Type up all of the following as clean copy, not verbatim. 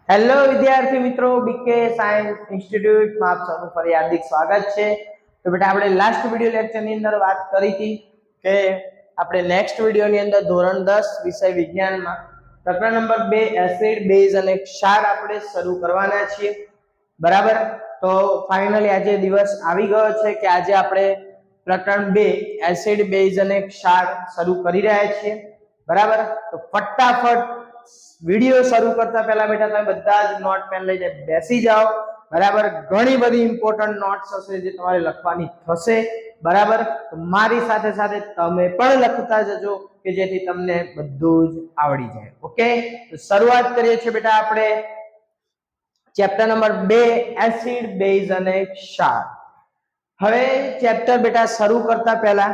Hello વિદ્યાર્થી મિત્રો, બીકે science ઇન્સ્ટિટ્યૂટમાં આપ સૌનું ફરી હાર્દિક સ્વાગત છે। તો બેટા આપણે લાસ્ટ વિડિયો લેક્ચરની અંદર વાત કરી હતી કે આપણે નેક્સ્ટ વિડિયોની અંદર ધોરણ 10 વિષય વિજ્ઞાનમાં પ્રકરણ નંબર 2 એસિડ બેઝ અને ક્ષાર આપણે શરૂ કરવાના છીએ, બરાબર। તો ફાઇનલી આજે દિવસ આવી ગયો છે કે આજે આપણે પ્રકરણ 2 એસિડ બેઝ અને ક્ષાર શરૂ કરી રહ્યા છીએ, બરાબર। તો ફટાફટ વિડિયો શરૂ કરતા પહેલા બેટા તમે બધા જ નોટ પેન લઈને બેસી જાઓ, બરાબર। ઘણી બધી ઇમ્પોર્ટન્ટ નોટ્સ હશે જે તમારે લખવાની થશે, બરાબર। તો મારી સાથે સાથે તમે પણ લખતા જજો કે જેથી તમને બધું જ આવડી જાય, ઓકે। તો શરૂઆત કરીએ છીએ બેટા આપણે ચેપ્ટર નંબર 2 એસિડ બેઝ અને ક્ષાર। હવે ચેપ્ટર બેટા શરૂ કરતા પહેલા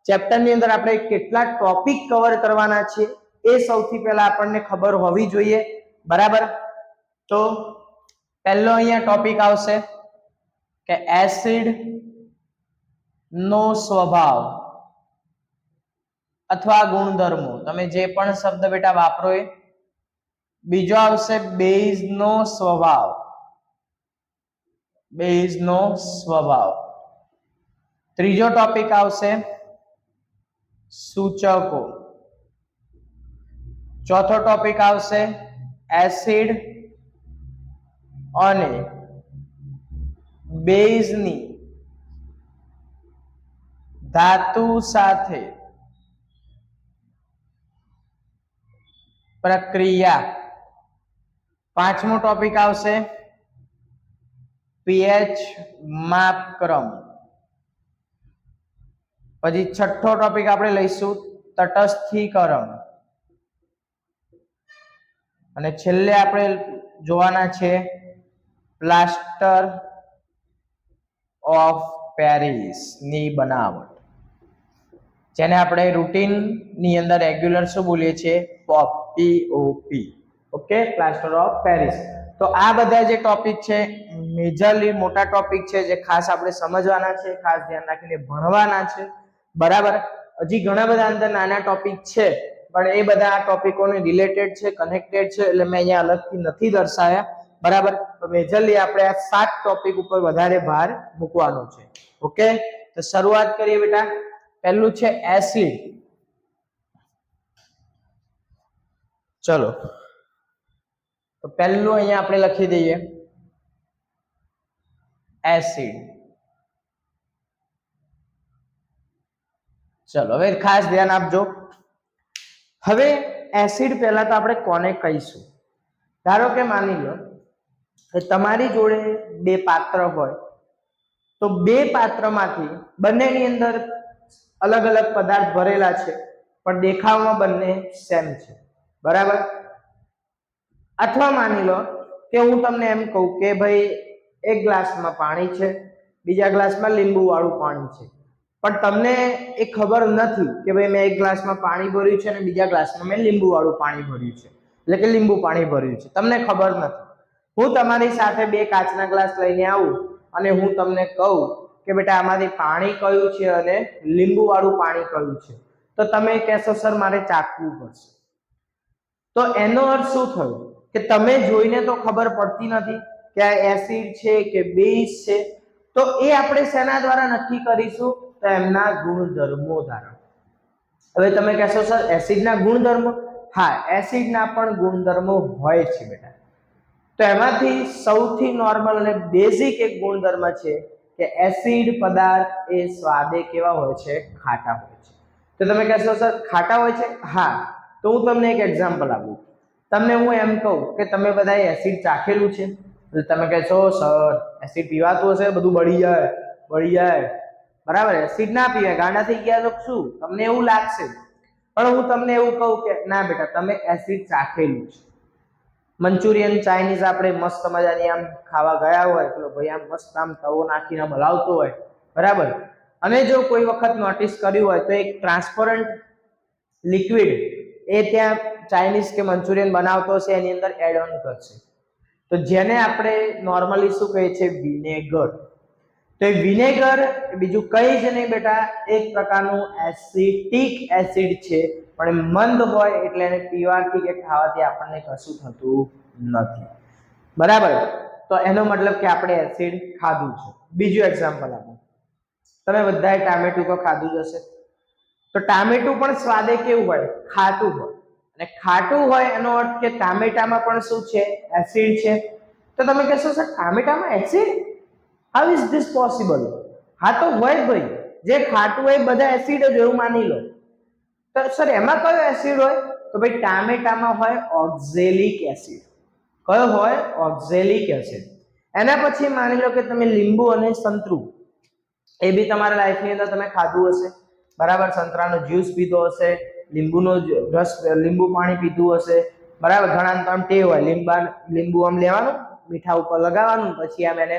ચેપ્ટરની અંદર આપણે કેટલા ટોપિક કવર કરવાના છે એ સૌથી પહેલા આપણને ખબર હોવી જોઈએ, બરાબર। તો પહેલો અહીંયા ટોપિક આવશે કે એસિડ નો સ્વભાવ અથવા ગુણધર્મો, તમે જે પણ શબ્દ બેટા વાપરો એ। બીજો આવશે બેઝ નો સ્વભાવ, બેઝ નો સ્વભાવ। ત્રીજો ટોપિક આવશે સૂચકો। ચોથો ટોપિક આવશે એસિડ અને બેઝની ધાતુ સાથે પ્રક્રિયા। પાંચમો ટોપિક આવશે પીએચ માપક્રમ। પછી છઠ્ઠો ટોપિક આપણે લઈશું તટસ્થીકરણ, અને છેલ્લે આપણે જોવાના છે પ્લાસ્ટર ઓફ પેરિસ ની બનાવટ, જેને આપણે રૂટીન ની અંદર રેગ્યુલર શું બોલીએ છીએ? POP, okay, plaster of Paris. તો આ બધા જે ટોપિક છે મેજરલી મોટા ટોપિક છે જે ખાસ આપણે સમજવાના છે, ખાસ ધ્યાન રાખીને ભણવાના છે, બરાબર। હજી ઘણા બધા અંદર નાના ટોપિક છે પણ એ બધા આ ટોપિકોને રિલેટેડ છે, કનેક્ટેડ છે, એટલે મેં અહીંયા અલગથી નથી દર્શાવ્યા, બરાબર। તો મેજરલી આપણે આ 7 ટોપિક ઉપર વધારે ભાર મૂકવાનો છે, ઓકે। તો શરૂઆત કરીએ બેટા। પહેલું છે એસિડ, ચલો તો પહેલું અહીંયા આપણે લખી દઈએ એસિડ। ચલો હવે ખાસ ધ્યાન આપજો। હવે એસિડ પહેલા તો આપણે કોને કહીશું? ધારો કે માની લો કે તમારી જોડે બે પાત્ર હોય, તો બે પાત્રમાંથી બંનેની અંદર અલગ અલગ પદાર્થ ભરેલા છે પણ દેખાવમાં બંને સેમ છે, બરાબર। અથવા માની લો કે હું તમને એમ કહું કે ભાઈ એક ગ્લાસમાં પાણી છે, બીજા ગ્લાસમાં લીંબુ વાળું પાણી છે, પણ તમને એ ખબર નથી કે ભાઈ મેં એક ગ્લાસમાં પાણી ભર્યું છે અને બીજા ગ્લાસમાં મેં લીંબુ વાળું પાણી ભર્યું છે, એટલે કે લીંબુ પાણી ભર્યું છે, તમને ખબર નથી। હું તમારી સાથે બે કાચના ગ્લાસ લઈને આવું અને હું તમને કહું કે બેટા આમાંથી પાણી કયું છે અને લીંબુ વાળું પાણી કયું છે, તો તમે કહેશો સર મારે ચાખવું પડશે। તો એનો અર્થ શું થયો કે તમે જોઈને તો ખબર પડતી નથી કે આ એસિડ છે કે બેઝ છે, તો એ આપણે શેના દ્વારા નક્કી કરીશું? તો એમના ગુણધર્મો દ્વારા। હવે તમે કહેશો સર એસિડના ગુણધર્મો? હા, એસિડના પણ ગુણધર્મો હોય છે બેટા। તો એમાંથી સૌથી નોર્મલ અને બેઝિક એક ગુણધર્મ છે કે એસિડ પદાર્થ એ સ્વાદે કેવા હોય છે? ખાટા હોય છે। તો તમે કહેશો સર ખાટા હોય છે? હા, તો હું તમને એક એક્ઝામ્પલ આપું। તમને હું એમ કહું કે તમે બધાએ એસિડ ચાખેલું છે, એટલે તમે કહેશો સર એસિડ પીવાતું હશે, બધું બળી જાય, બરાબર। એસિડ ના પીવાય, ગાંડા થઈ ગયા તો શું? તમને એવું લાગશે, પણ હું તમને એવું કહું કે ના બેટા તમે એસિડ ચાખેલું છે। મંચુરિયન ચાઇનીઝ આપણે મસ્ત મજાની આમ ખાવા ગયા હોય, પેલો ભાઈ આમ મસ્ત આમ તવો નાખીને હલાવતો હોય, બરાબર। અને જો કોઈ વખત નોટિસ કર્યું હોય તો એક ટ્રાન્સપરન્ટ લિક્વિડ એ ત્યાં ચાઇનીઝ કે મંચુરિયન બનાવતો હશે એની અંદર એડ ઓન કરશે, તો જેને આપણે નોર્મલી શું કહીએ છીએ? વિનેગર। તો એ વિનેગર બીજું કઈ જ નહીં બેટા, એક પ્રકારનું એસિટિક એસિડ છે, પણ મંદ હોય એટલે એને પીવાથી કે ખાવાથી આપણને કશું થતું નથી। બરાબર, તો એનો મતલબ કે આપણે એસિડ ખાધું છે. બીજું એક્ઝામ્પલ આપો, તમે બધાએ ટામેટું તો ખાધું જ હશે, તો ટામેટું પણ સ્વાદે કેવું હોય? ખાટું હોય. અને ખાટું હોય એનો અર્થ કે ટામેટામાં પણ શું છે? એસિડ છે. તો તમે કહેશો સર ટામેટામાં acid, how is this possible? હા તો હોય જ ભાઈ, જે ખાટું હોય બધા એસિડ જ એવું માની લો. તો સર એમાં કયો એસિડ હોય? તો ભાઈ ટામેટામાં હોય ઓક્ઝેલિક એસિડ. કયો હોય? Oxalic acid. એના પછી માની લો કે તમે લીંબુ અને સંતરું, એ બી તમારા લાઈફની અંદર તમે ખાધું હશે, બરાબર? સંતરાનો જ્યુસ પીધો હશે, લીંબુનો રસ, લીંબુ પાણી પીધું હશે, બરાબર? ઘણા આમ ટેવ હોય, લીંબુ આમ લેવાનું, મીઠા ઉપર લગાવવાનું, પછી આમ એને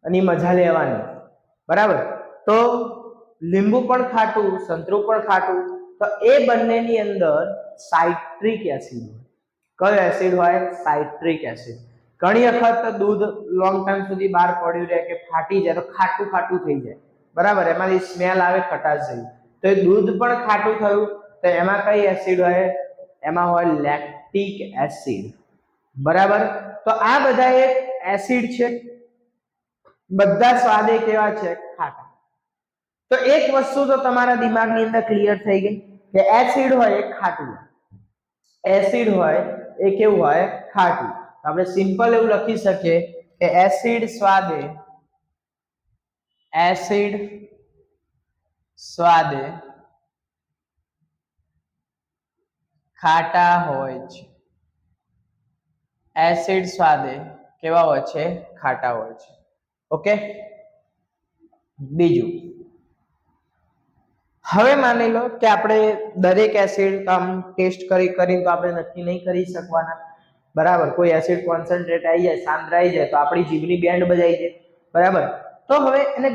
એની મજા લેવાની, બરાબર? તો લીંબુ પણ ખાટું, સંતરું પણ ખાટું, તો એ બંનેની અંદર સાઇટ્રિક એસિડ હોય. કયો એસિડ હોય? Citric acid. ઘણી વખત દૂધ લોંગ ટાઈમ સુધી બહાર પડ્યું રહે કે ફાટી જાય તો ખાટું ખાટું થઈ જાય, બરાબર? એમાંથી સ્મેલ આવે ખટાશ જેવી, તો એ દૂધ પણ ખાટું થયું. તો એમાં કઈ એસિડ હોય? એમાં હોય લેક્ટિક એસિડ, બરાબર? તો આ બધા એક એસિડ છે, બધા સ્વાદે કેવા છે? ખાટા. તો એક વસ્તુ તો તમારા દિમાગની અંદર ક્લિયર થઈ ગઈ કે એસિડ હોય એ ખાટું, એસિડ હોય એ કેવું હોય? ખાટું. આપણે સિમ્પલ એવું લખી શકીએ કે એસિડ સ્વાદે ખાટા હોય છે. એસિડ સ્વાદે કેવા હોય છે? ખાટા હોય છે. ઓકે. બીજું, હવે માની લો કે આપણે દરેક એસિડ આમ ટેસ્ટ કરીને તો આપણે નક્કી નહીં કરી શકવાના, બરાબર? કોઈ એસિડ કોન્સન્ટ્રેટ આવી જાય, સાંદ્ર આવી જાય તો આપણી જીભની બેન્ડ બજાઈ જાય, બરાબર? તો હવે એને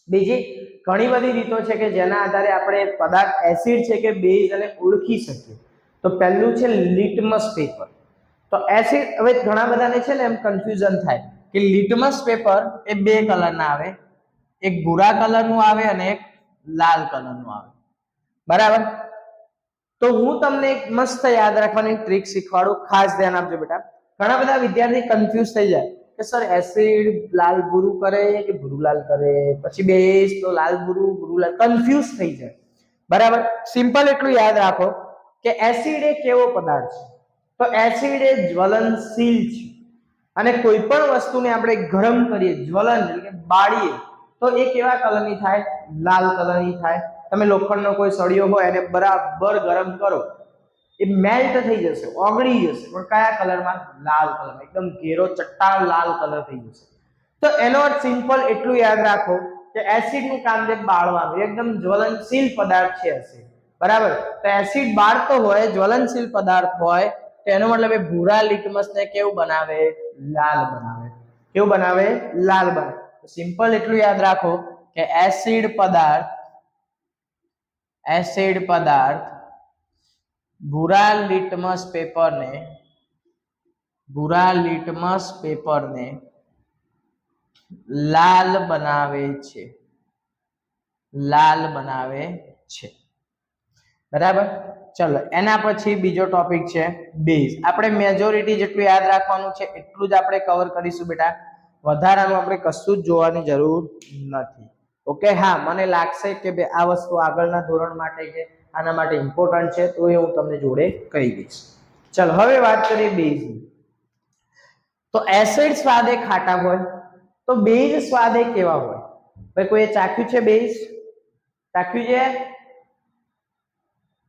બીજી ઘણી બધી રીતો છે કે જેના આધારે આપણે પદાર્થ એસિડ છે કે બેઝ અને ઓળખી શકીએ. તો પહેલું છે લિટમસ પેપર. તો એસિડ, હવે ઘણા બધાને છે ને એમ કન્ફ્યુઝન થાય કે લિટમસ પેપર એ બે કલરના આવે, એક ભૂરા કલરનું આવે અને એક લાલ કલરનું આવે, બરાબર? તો હું તમને એક મસ્ત યાદ રાખવાની ટ્રીક શીખવાડું, ખાસ ધ્યાન આપજો બેટા. ઘણા બધા વિદ્યાર્થી કન્ફ્યુઝ થઈ જાય કે સર એસિડ લાલ ભૂરું કરે કે ભૂરું લાલ કરે, પછી બેઝ તો લાલ ભૂરું ભૂરું લાલ, કન્ફ્યુઝ થઈ જાય, બરાબર? સિમ્પલ એટલું યાદ રાખો કે એસિડ એ કેવો પદાર્થ છે? તો એસિડ એ જ્વલનશીલ છે, અને કોઈ પણ વસ્તુને આપણે ગરમ કરીએ, જ્વલન એટલે કે બાળીએ, તો એ કેવા કલરની થાય? લાલ કલરની થાય. તમે લોખંડનો કોઈ સળિયો હોય એને બરાબર ગરમ કરો, એ મેલ્ટ થઈ જશે, ઓગળી જશે, પણ કયા કલરમાં? લાલ કલર, એકદમ ઘેરો ચટ્ટાળ લાલ કલર થઈ જશે. તો એનો સિમ્પલ એટલું યાદ રાખો કે એસિડનું કામ છે બાળવાનું, એકદમ જ્વલનશીલ પદાર્થ છે એસિડ, બરાબર? તો એસિડ બાળતો હોય, જ્વલનશીલ પદાર્થ હોય, તો એનો મતલબ એ ભૂરા લિટમસને કેવું બનાવે? લાલ બનાવે. કેવું બનાવે? લાલ બનાવે. સિમ્પલ એટલું યાદ રાખો કે એસિડ પદાર્થ ભૂરા લિટમસ પેપરને લાલ બનાવે છે, બરાબર? ચલો, એના પછી બીજો ટોપિક છે બેઝ. આપણે મેજોરિટી જેટલું યાદ રાખવાનું છે એટલું જ આપણે કવર કરીશું બેટા, વધારાનું આપણે કશું જ જોવાની જરૂર નથી. ઓકે. હા, મને લાગશે કે આ વસ્તુ આગળના ધોરણ માટે કે આના માટે ઇમ્પોર્ટન્ટ છે, તો એ હું તમને જોડે કહી દઈશ. ચલો, હવે વાત કરીએ બેઝની. તો એસિડ સ્વાદે ખાટા હોય, તો બેઝ સ્વાદે કેવા હોય? ભાઈ કોઈએ ચાખ્યું છે બેઝ? ચાખ્યું છે?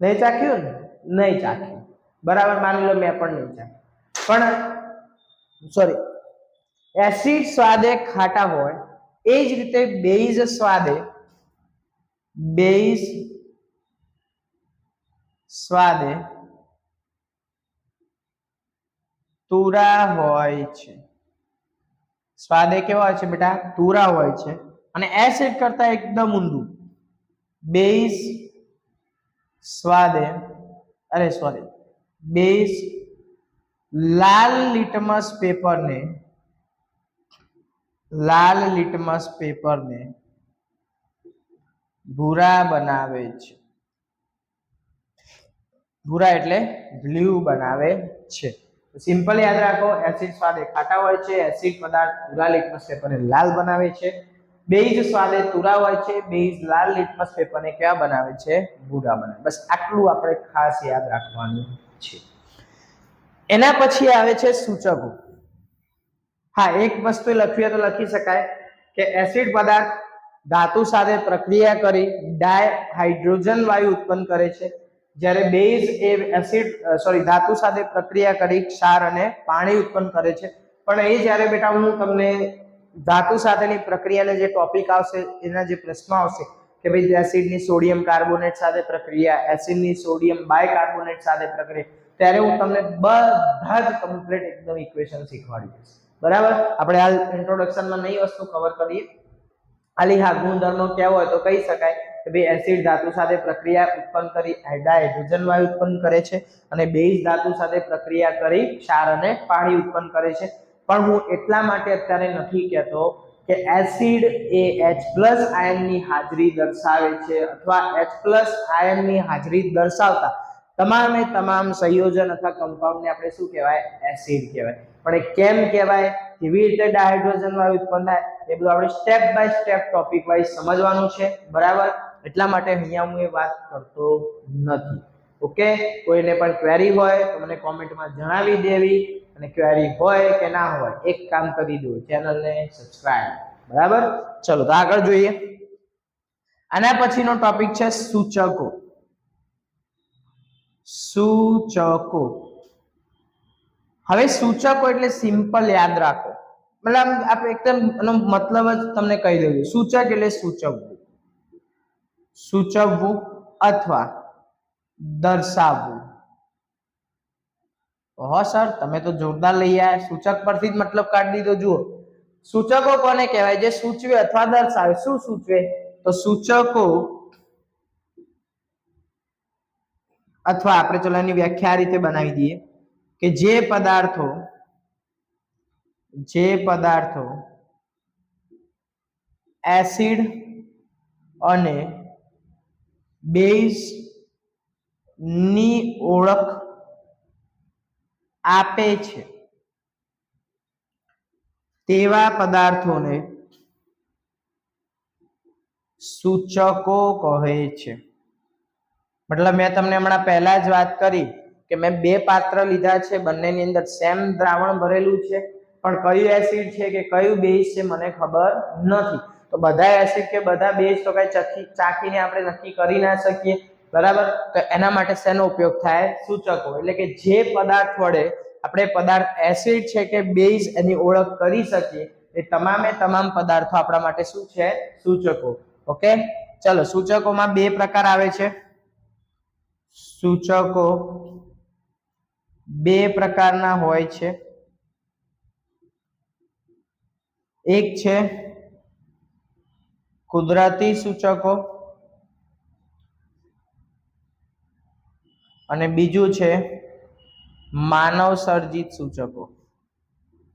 નહીં ચાખ્યું ને? નહીં ચાખ્યું, બરાબર? માની લો મેં પણ નહીં ચાખ્યું, પણ સોરી, એસિડ સ્વાદે ખાટા હોય, એ જ રીતે બેઝ સ્વાદે તુરા હોય છે. સ્વાદે કેવા હોય છે બેટા? તુરા હોય છે. અને એસિડ કરતા એકદમ ઊંધું, બેઝ લાલ લિટમસ પેપરને ભૂરા બનાવે છે. ભૂરા એટલે બ્લુ બનાવે છે. સિમ્પલ યાદ રાખો, એસિડ સ્વાદે ખાટા હોય છે, એસિડ પદાર્થ ભૂરા લિટમસ પેપરને લાલ બનાવે છે. બેઝ સ્વાદે તુરા હોય છે, બેઝ લાલ લિટમસ પેપરને કેવા બનાવે છે? ભૂરા બનાવે. બસ આટલું આપણે ખાસ યાદ રાખવાનું છે. એના પછી આવે છે સૂચકો. હા, એક વસ્તુ લખવી તો લખી શકાય કે એસિડ પદાર્થ ધાતુ સાથે પ્રક્રિયા કરી ડાયહાઇડ્રોજન વાયુ ઉત્પન્ન કરે છે, જ્યારે બેઝ એ ધાતુ સાથે પ્રક્રિયા કરી ક્ષાર અને પાણી ઉત્પન્ન કરે છે. પણ એ જ્યારે બેટા હું તમને ધાતુ સાથેની પ્રક્રિયાને જે ટોપિક આવશે એના જે પ્રશ્નો આવશે કે ભાઈ એસિડની સોડિયમ કાર્બોનેટ સાથે પ્રક્રિયા, એસિડની સોડિયમ બાયકાર્બોનેટ સાથે પ્રક્રિયા, ત્યારે હું તમને બધા જ કમ્પ્લીટ એકદમ ઇક્વેશન શીખવાડી દઈશ. બરાબર, આપણે હાલ ઇન્ટ્રોડક્શનમાં નવી વસ્તુ કવર કરીએ. ખાલી હા ગુણધર્મો કેવો હોય તો કહી શકાય કે ભાઈ એસિડ ધાતુ સાથે પ્રક્રિયા ઉત્પન્ન કરી હાઇડ્રોજન વાયુ ઉત્પન્ન કરે છે અને બેઝ ધાતુ સાથે પ્રક્રિયા કરી ક્ષાર અને પાણી ઉત્પન્ન કરે છે. પણ હું એટલા માટે અત્યારે નથી કહેતો કે એસિડ એ H+ આયનની હાજરી દર્શાવે છે અથવા H+ આયનની હાજરી દર્શાવતા તમામે તમામ સંયોજન અથવા કમ્પાઉન્ડને આપણે શું કહેવાય? એસિડ કહેવાય. પણ એ કેમ કહેવાય, કેવી રીતે ડાયહાઇડ્રોજન વાયુ ઉત્પન્ન થાય, એ બધું આપણે step by step topic wise સમજવાનું છે. બરાબર, એટલા માટે અહીંયા હું એ વાત કરતો નથી. ઓકે, કોઈને પણ ક્વેરી હોય તો મને કોમેન્ટમાં જણાવી દેવી, અને ક્વેરી હોય કે ના હોય એક કામ કરી દો, ચેનલને સબસ્ક્રાઇબ. બરાબર, ચલો તો આગળ જોઈએ. આના પછીનો ટોપિક છે સૂચકો. સૂચકો. હવે સૂચકો એટલે સિમ્પલ યાદ રાખો, મતલબ આપણે એકદમ એનો મતલબ જ તમને કહી દઉં. સૂચક એટલે સૂચવવું, સૂચવવું અથવા દર્શાવવું. ઓહો સર, તમે તો જોરદાર લઈ આવ્યા, સૂચક પરથી જ મતલબ કાઢી દીધો. જુઓ, સૂચકો કોને કહેવાય? જે સૂચવે અથવા દર્શાવે. શું સૂચવે? તો સૂચકો અથવા આપણે ચલો એની વ્યાખ્યા આ રીતે બનાવી દઈએ કે જે પદાર્થો એસિડ અને બેઝ ની ઓળખ આપે છે તેવા પદાર્થોને સૂચકો કહે છે. મતલબ મેં તમને હમણાં પહેલા જ વાત કરી કે મેં બે પાત્ર લીધા છે, બંનેની અંદર સેમ દ્રાવણ ભરેલું છે, પણ કયું એસિડ છે કે કયું બેઝ છે મને ખબર નથી. તો બધા એસિડ કે બધા બેઝ તો કઈ ચાખીને આપણે નક્કી કરી ના શકીએ. બરાબર, તો એના માટે શેનો ઉપયોગ થાય? સૂચકો. એટલે કે જે પદાર્થ વડે આપણે પદાર્થ એસિડ છે કે બેઝ એની ઓળખ કરી શકીએ એ તમામે તમામ પદાર્થો આપણા માટે શું છે? સૂચકો. ઓકે, ચલો, સૂચકોમાં બે પ્રકાર આવે છે. સૂચકો બે પ્રકારના હોય છે. એક છે કુદરતી સૂચકો અને બીજું છે માનવ સર્જિત સૂચકો,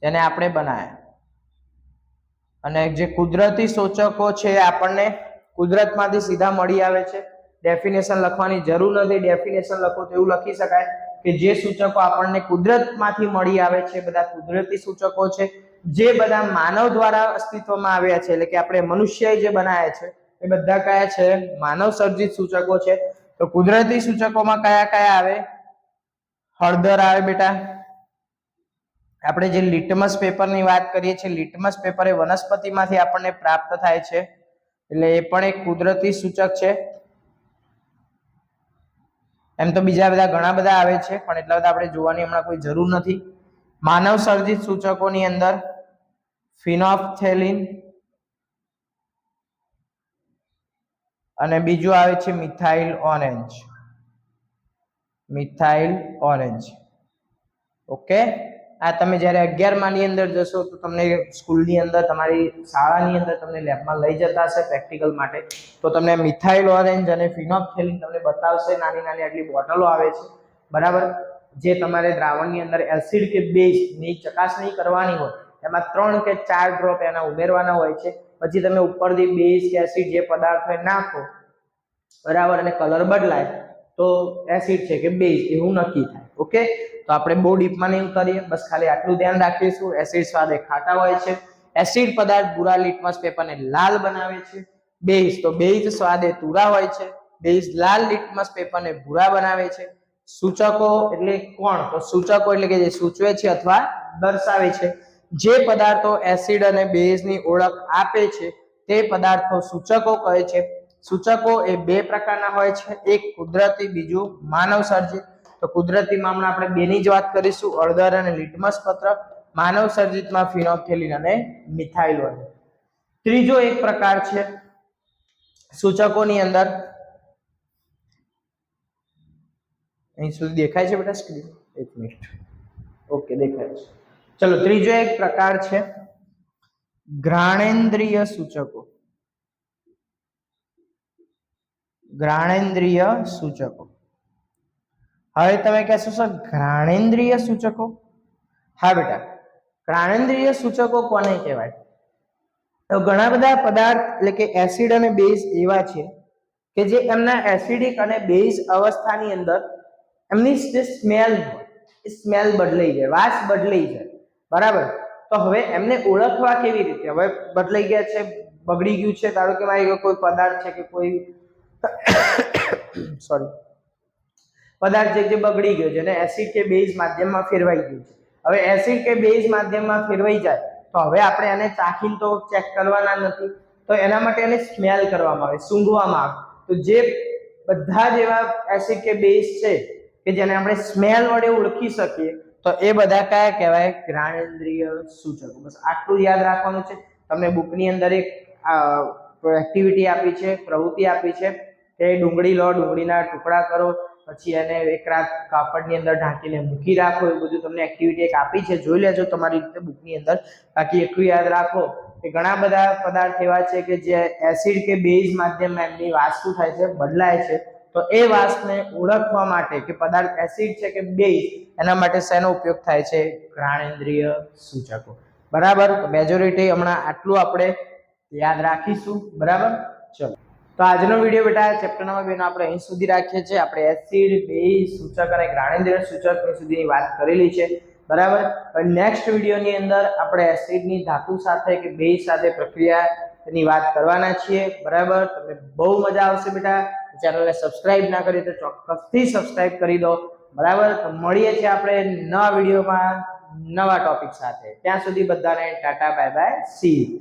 જેને આપણે બનાવ્યા. અને જે કુદરતી સૂચકો છે આપણને કુદરતમાંથી સીધા મળી આવે છે. ડેફિનેશન લખવાની જરૂર નથી. ડેફિનેશન લખો તો એવું લખી શકાય કે જે સૂચકો આપણને કુદરતમાંથી મળી આવે છે બધા કુદરતી સૂચકો છે. જે બધા માનવ દ્વારા અસ્તિત્વમાં આવ્યા છે, એટલે કે આપણે મનુષ્યએ જે બનાવ્યા છે એ બધા કયા છે? માનવ સર્જિત સૂચકો છે. તો કુદરતી સૂચકોમાં કયા કયા આવે? હળદર આવે બેટા. આપણે જે લિટમસ પેપરની વાત કરીએ છીએ, લિટમસ પેપર એ વનસ્પતિમાંથી આપણને પ્રાપ્ત થાય છે, એટલે એ પણ એક કુદરતી સૂચક છે. એમ તો બીજા બધા ઘણા બધા આવે છે, પણ એટલા બધા આપણે જોવાની હમણાં કોઈ જરૂર નથી. માનવ સર્જિત સૂચકોની અંદર ફિનોલ્ફથેલિન અને બીજું આવે છે methyl orange. Methyl orange. Okay, આ તમે જ્યારે 11મા ની અંદર જશો તો તમને સ્કૂલની અંદર તમારી શાળાની અંદર તમને લેબમાં લઈ જતા હશે પ્રેક્ટિકલ માટે, તો તમને મિથાઇલ ઓરેન્જ અને ફિનોલ્ફથેલિન તમને બતાવશે. નાની નાની આટલી બોટલો આવે છે. બરાબર, જે તમારે દ્રાવણની અંદર એસિડ કે બેઝ ની ચકાસણી કરવાની હોય, એમાં 3 કે 4 ડ્રોપ એના ઉમેરવાના હોય છે. પછી તમે ઉપરથી બેઝ કે એસિડ જે પદાર્થ હોય નાખો, બરાબર, અને કલર બદલાય તો એસિડ છે કે બેઝ એવું નક્કી થાય. ઓકે, તો આપણે બહુ ડીપમાં નહીં ઉતરીએ, બસ ખાલી આટલું ધ્યાન રાખીશું. એસિડ સ્વાદે ખાટા હોય છે. એસિડ પદાર્થ ભૂરા લિટમસ પેપરને લાલ બનાવે છે. બેઝ તો બેઝ સ્વાદે તુરા હોય છે. બેઝ લાલ લિટમસ પેપરને ભૂરા બનાવે છે. સૂચકો એટલે કોણ? તો સૂચકો એટલે કે જે સૂચવે છે અથવા દર્શાવે છે. જે પદાર્થો એસિડ અને બેઝની ઓળખ આપે છે તે પદાર્થો સૂચકો કહે છે. સૂચકો એ બે પ્રકારના હોય છે, એક કુદરતી, બીજું માનવ સર્જિત. તો કુદરતીમાં હમણાં આપણે બેની જ વાત કરીશું, હળદર અને લિટમસ પત્ર. માનવ સર્જિતમાં ફિનોલ્ફથેલિન અને મિથાઇલ હોય. ત્રીજો એક પ્રકાર છે સૂચકોની અંદર, અહીં સુધી દેખાય છે બેટા સ્ક્રીન? એક મિનિટ. ઓકે, દેખાય છે. ચલો, ત્રીજો એક પ્રકાર છે ઘ્રાણેન્દ્રિય સૂચકો. ઘ્રાણેન્દ્રિય સૂચકો. હવે તમે કહેશો સર ઘ્રાણેન્દ્રિય સૂચકો? હા બેટા, ઘ્રાણેન્દ્રિય સૂચકો કોને કહેવાય? તો ઘણા બધા પદાર્થ એટલે કે એસિડ અને બેઝ એવા છે કે જે એમના એસિડિક અને બેઝ અવસ્થાની અંદર એમની જે સ્મેલ હોય એ સ્મેલ બદલાઈ જાય, વાસ બદલાઈ જાય. બરાબર? તો હવે એમને ઓળખવા કેવી રીતે? હવે બદલાઈ ગયા છે, બગડી ગયું છે, ધારો કે મારી કોઈ પદાર્થ છે કે કોઈ સોરી પદાર્થ છે જે બગડી ગયો છે અને એસિડ કે બેઝ માધ્યમમાં ફેરવાઈ ગયું છે. હવે એસિડ કે બેઝ માધ્યમમાં ફેરવાઈ જાય તો હવે આપણે એને ચાખીને તો ચેક કરવાના નથી, તો એના માટે એને સ્મેલ કરવામાં આવે, સૂંઘવામાં આવે. તો જે બધા જ એવા એસિડ કે બેઝ છે કે જેને આપણે સ્મેલ વડે ઓળખી શકીએ તો એ બધા કયા કહેવાય? ઘ્રાણેન્દ્રિય સૂચકો. બસ આટલું યાદ રાખવાનું છે. તમને બુકની અંદર એક એક્ટિવિટી આપી છે, પ્રવૃત્તિ આપી છે કે ડુંગળી લો, ડુંગળીના ટુકડા કરો, પછી એને એક રાત કાપડની અંદર ઢાંકીને મૂકી રાખો. એ બધું તમને એક્ટિવિટી એક આપી છે, જોઈ લેજો તમારી રીતે બુકની અંદર. બાકી એટલું યાદ રાખો કે ઘણા બધા પદાર્થ એવા છે કે જે એસિડ કે બેઝ માધ્યમમાં એમની વાસ શું થાય છે? બદલાય છે. તો એ વાસને ઓળખવા માટે કે પદાર્થ એસિડ છે કે બેઝ, એના માટે શેનો ઉપયોગ થાય છે? ઘ્રાણેન્દ્રિય સૂચકો. બરાબર? મેજોરિટી હમણાં આટલું આપણે યાદ રાખીશું. બરાબર? ચલો, તો આજનો વિડીયો બેટા ચેપ્ટર નંબર 2 નો આપણે અહીં સુધી રાખીએ છીએ. આપણે એસિડ, બેઝ, સૂચક અને ઘ્રાણેન્દ્રિય સૂચક સુધીની વાત કરેલી છે. બરાબર? હવે નેક્સ્ટ વિડીયોની અંદર આપણે એસિડની ધાતુ સાથે કે બેઝ સાથે પ્રક્રિયાની વાત કરવાના છીએ. બરાબર? તમને બહુ મજા આવશે બેટા. ચેનલને સબસ્ક્રાઇબ ના કરી તો ચોક્કસથી સબસ્ક્રાઇબ કરી દો. બરાબર? તો મળીએ છીએ આપણે નવા વિડીયોમાં નવા ટોપિક સાથે. ત્યાં સુધી બધાને Tata, bye bye, C you.